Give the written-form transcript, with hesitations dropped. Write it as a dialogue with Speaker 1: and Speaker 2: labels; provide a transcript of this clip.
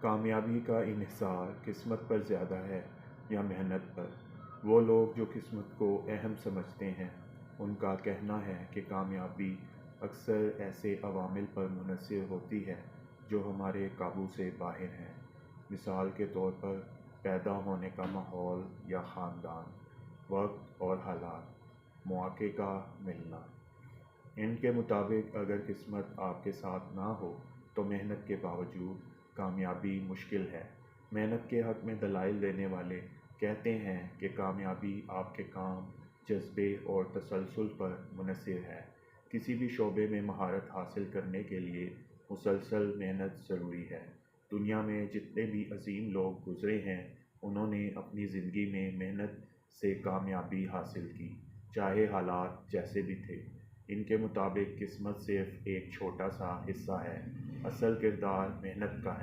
Speaker 1: کامیابی کا انحصار قسمت پر زیادہ ہے یا محنت پر؟ وہ لوگ جو قسمت کو اہم سمجھتے ہیں ان کا کہنا ہے کہ کامیابی اکثر ایسے عوامل پر منحصر ہوتی ہے جو ہمارے قابو سے باہر ہیں۔ مثال کے طور پر پیدا ہونے کا ماحول یا خاندان، وقت اور حالات، مواقع کا ملنا۔ ان کے مطابق اگر قسمت آپ کے ساتھ نہ ہو تو محنت کے باوجود کامیابی مشکل ہے۔ محنت کے حق میں دلائل دینے والے کہتے ہیں کہ کامیابی آپ کے کام، جذبے اور تسلسل پر منحصر ہے۔ کسی بھی شعبے میں مہارت حاصل کرنے کے لیے مسلسل محنت ضروری ہے۔ دنیا میں جتنے بھی عظیم لوگ گزرے ہیں انہوں نے اپنی زندگی میں محنت سے کامیابی حاصل کی، چاہے حالات جیسے بھی تھے۔ ان کے مطابق قسمت صرف ایک چھوٹا سا حصہ ہے، اصل کردار محنت کا ہے۔